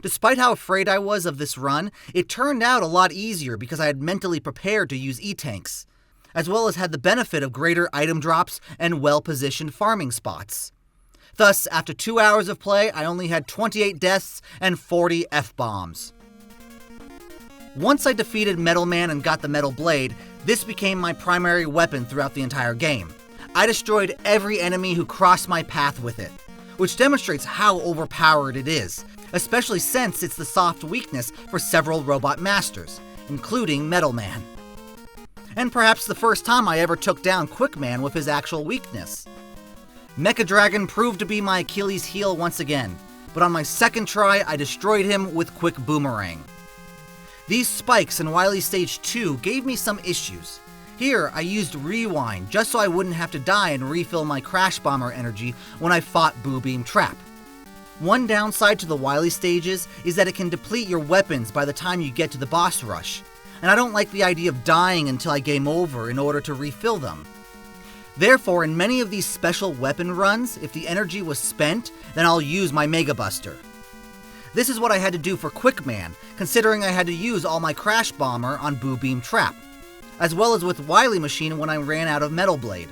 Despite how afraid I was of this run, it turned out a lot easier because I had mentally prepared to use E-tanks, as well as had the benefit of greater item drops and well-positioned farming spots. Thus, after 2 hours of play, I only had 28 deaths and 40 F-bombs. Once I defeated Metal Man and got the Metal Blade, this became my primary weapon throughout the entire game. I destroyed every enemy who crossed my path with it, which demonstrates how overpowered it is, especially since it's the soft weakness for several Robot Masters, including Metal Man. And perhaps the first time I ever took down Quickman with his actual weakness. Mecha Dragon proved to be my Achilles heel once again, but on my second try I destroyed him with Quick Boomerang. These spikes in Wily Stage 2 gave me some issues. Here, I used Rewind just so I wouldn't have to die and refill my Crash Bomber energy when I fought Boo Beam Trap. One downside to the Wily stages is that it can deplete your weapons by the time you get to the boss rush, and I don't like the idea of dying until I game over in order to refill them. Therefore, in many of these special weapon runs, if the energy was spent, then I'll use my Mega Buster. This is what I had to do for Quickman, considering I had to use all my Crash Bomber on Boo Beam Trap, as well as with Wily Machine when I ran out of Metal Blade.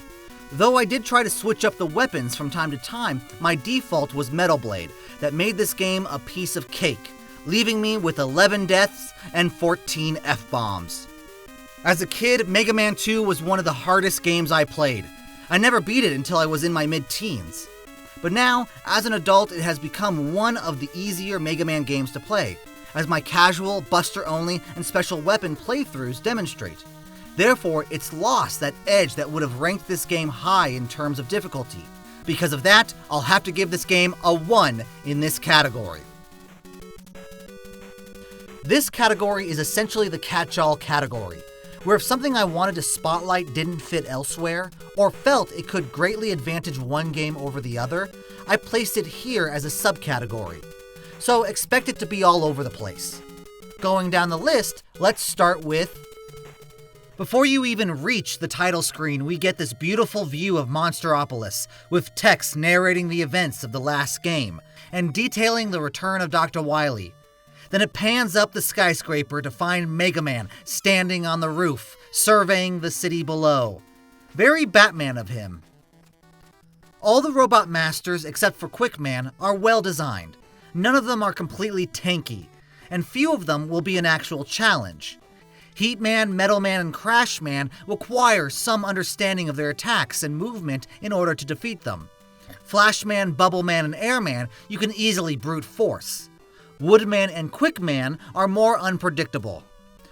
Though I did try to switch up the weapons from time to time, my default was Metal Blade, that made this game a piece of cake, leaving me with 11 deaths and 14 F-bombs. As a kid, Mega Man 2 was one of the hardest games I played. I never beat it until I was in my mid-teens. But now, as an adult, it has become one of the easier Mega Man games to play, as my casual, buster-only, and special weapon playthroughs demonstrate. Therefore, it's lost that edge that would have ranked this game high in terms of difficulty. Because of that, I'll have to give this game a 1 in this category. This category is essentially the catch-all category, where if something I wanted to spotlight didn't fit elsewhere, or felt it could greatly advantage one game over the other, I placed it here as a subcategory. So expect it to be all over the place. Going down the list, let's start with... Before you even reach the title screen, we get this beautiful view of Monsteropolis, with text narrating the events of the last game, and detailing the return of Dr. Wily. Then it pans up the skyscraper to find Mega Man standing on the roof, surveying the city below. Very Batman of him. All the Robot Masters, except for Quickman, are well designed. None of them are completely tanky, and few of them will be an actual challenge. Heatman, Metalman, and Crashman require some understanding of their attacks and movement in order to defeat them. Flashman, Bubbleman, and Airman you can easily brute force. Woodman and Quickman are more unpredictable.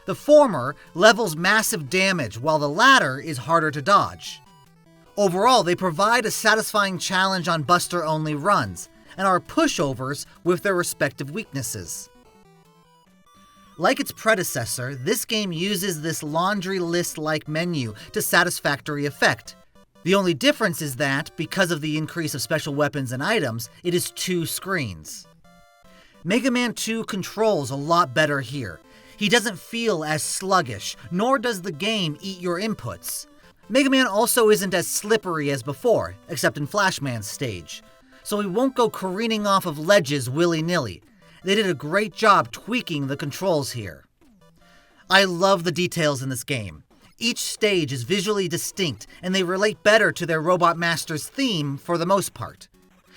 The former levels massive damage, while the latter is harder to dodge. Overall, they provide a satisfying challenge on Buster-only runs, and are pushovers with their respective weaknesses. Like its predecessor, this game uses this laundry list-like menu to satisfactory effect. The only difference is that, because of the increase of special weapons and items, it is 2 screens. Mega Man 2 controls a lot better here. He doesn't feel as sluggish, nor does the game eat your inputs. Mega Man also isn't as slippery as before, except in Flashman's stage, so he won't go careening off of ledges willy-nilly. They did a great job tweaking the controls here. I love the details in this game. Each stage is visually distinct, and they relate better to their Robot Master's theme for the most part.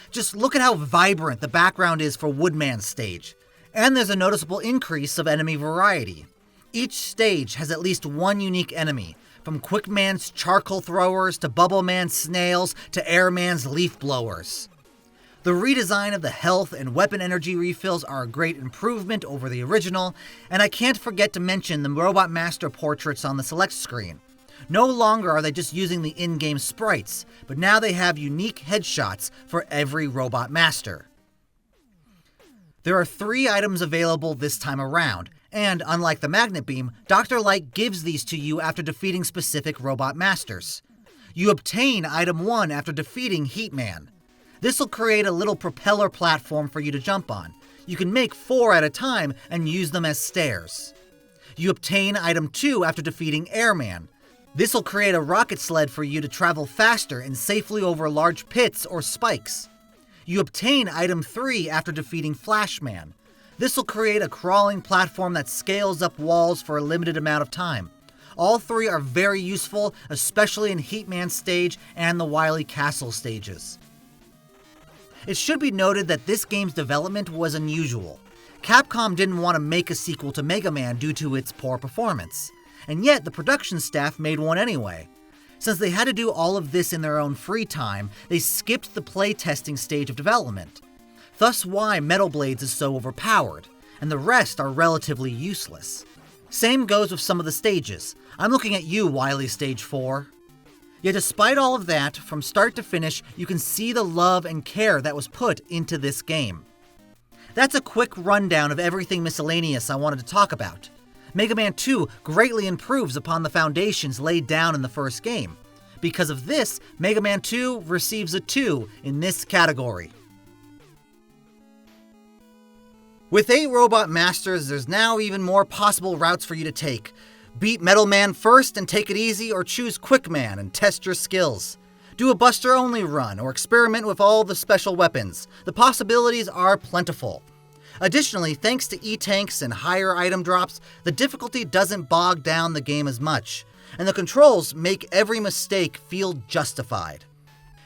Just look at how vibrant the background is for Woodman's stage. And there's a noticeable increase of enemy variety. Each stage has at least one unique enemy, from Quickman's charcoal throwers to Bubbleman's snails to Airman's leaf blowers. The redesign of the health and weapon energy refills are a great improvement over the original, and I can't forget to mention the Robot Master portraits on the select screen. No longer are they just using the in-game sprites, but now they have unique headshots for every Robot Master. There are 3 items available this time around, and unlike the Magnet Beam, Dr. Light gives these to you after defeating specific Robot Masters. You obtain Item 1 after defeating Heatman. This will create a little propeller platform for you to jump on. You can make 4 at a time and use them as stairs. You obtain Item 2 after defeating Airman. This will create a rocket sled for you to travel faster and safely over large pits or spikes. You obtain Item 3 after defeating Flashman. This will create a crawling platform that scales up walls for a limited amount of time. All 3 are very useful, especially in Heatman's stage and the Wily Castles stages. It should be noted that this game's development was unusual. Capcom didn't want to make a sequel to Mega Man due to its poor performance. And yet, the production staff made one anyway. Since they had to do all of this in their own free time, they skipped the playtesting stage of development. Thus why Metal Blades is so overpowered, and the rest are relatively useless. Same goes with some of the stages. I'm looking at you, Wily Stage 4. Yet despite all of that, from start to finish, you can see the love and care that was put into this game. That's a quick rundown of everything miscellaneous I wanted to talk about. Mega Man 2 greatly improves upon the foundations laid down in the first game. Because of this, Mega Man 2 receives a 2 in this category. With 8 Robot Masters, there's now even more possible routes for you to take. Beat Metal Man first and take it easy, or choose Quickman and test your skills. Do a Buster-only run, or experiment with all the special weapons. The possibilities are plentiful. Additionally, thanks to E-Tanks and higher item drops, the difficulty doesn't bog down the game as much, and the controls make every mistake feel justified.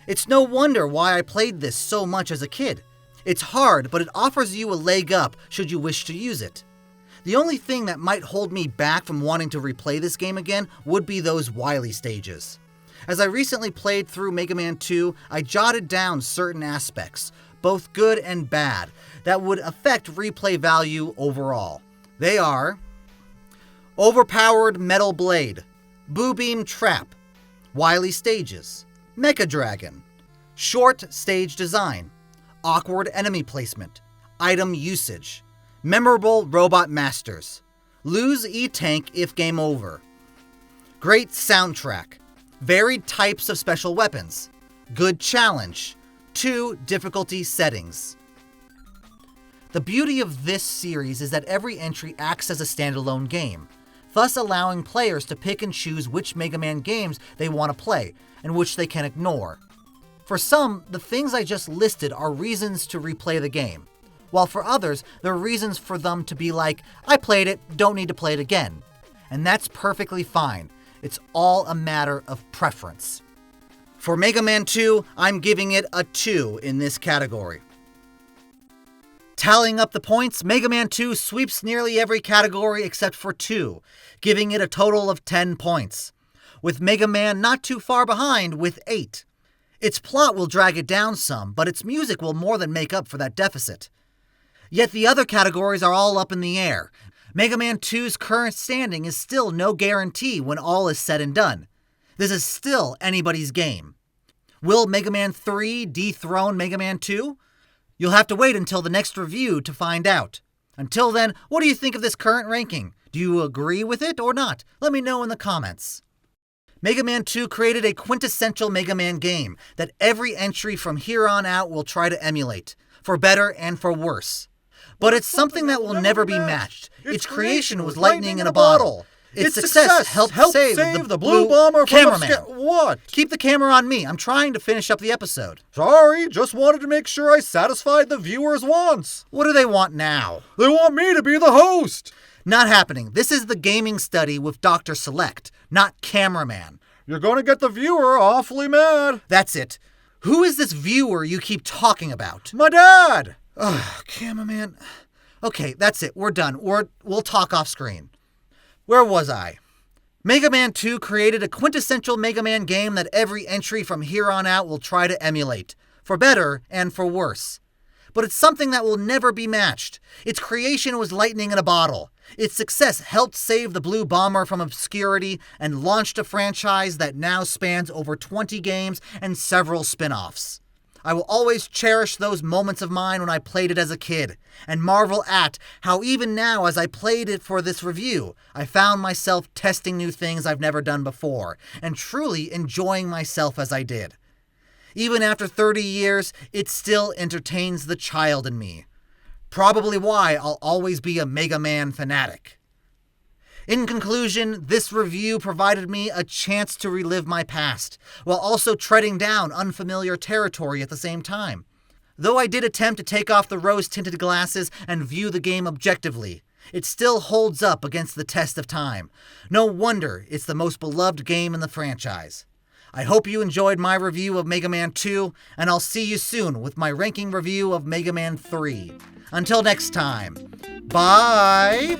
It's no wonder why I played this so much as a kid. It's hard, but it offers you a leg up should you wish to use it. The only thing that might hold me back from wanting to replay this game again would be those Wily stages. As I recently played through Mega Man 2, I jotted down certain aspects, both good and bad, that would affect replay value overall. They are: overpowered metal blade, Boo Beam trap, Wily stages, Mecha Dragon, short stage design, awkward enemy placement, item usage, memorable robot masters, lose E-Tank if game over, great soundtrack, varied types of special weapons, good challenge, 2 difficulty settings. The beauty of this series is that every entry acts as a standalone game, thus allowing players to pick and choose which Mega Man games they want to play and which they can ignore. For some, the things I just listed are reasons to replay the game, while for others, there are reasons for them to be like, I played it, don't need to play it again. And that's perfectly fine. It's all a matter of preference. For Mega Man 2, I'm giving it a 2 in this category. Tallying up the points, Mega Man 2 sweeps nearly every category except for 2, giving it a total of 10 points, with Mega Man not too far behind with 8. Its plot will drag it down some, but its music will more than make up for that deficit. Yet the other categories are all up in the air. Mega Man 2's current standing is still no guarantee when all is said and done. This is still anybody's game. Will Mega Man 3 dethrone Mega Man 2? You'll have to wait until the next review to find out. Until then, what do you think of this current ranking? Do you agree with it or not? Let me know in the comments. Mega Man 2 created a quintessential Mega Man game that every entry from here on out will try to emulate, for better and for worse. But it's something that will never be matched. Its creation was lightning in a bottle. Its success helped save the Blue Bomber cameraman. What? Keep the camera on me. I'm trying to finish up the episode. Sorry, just wanted to make sure I satisfied the viewers' wants. What do they want now? They want me to be the host. Not happening. This is the gaming study with Dr. Select, not cameraman. You're gonna get the viewer awfully mad. That's it. Who is this viewer you keep talking about? My dad. Ugh, cameraman. Okay, that's it. We're done. We'll talk off screen. Where was I? Mega Man 2 created a quintessential Mega Man game that every entry from here on out will try to emulate, for better and for worse. But it's something that will never be matched. Its creation was lightning in a bottle. Its success helped save the Blue Bomber from obscurity and launched a franchise that now spans over 20 games and several spin-offs. I will always cherish those moments of mine when I played it as a kid, and marvel at how even now as I played it for this review, I found myself testing new things I've never done before, and truly enjoying myself as I did. Even after 30 years, it still entertains the child in me. Probably why I'll always be a Mega Man fanatic. In conclusion, this review provided me a chance to relive my past, while also treading down unfamiliar territory at the same time. Though I did attempt to take off the rose-tinted glasses and view the game objectively, it still holds up against the test of time. No wonder it's the most beloved game in the franchise. I hope you enjoyed my review of Mega Man 2, and I'll see you soon with my ranking review of Mega Man 3. Until next time, bye!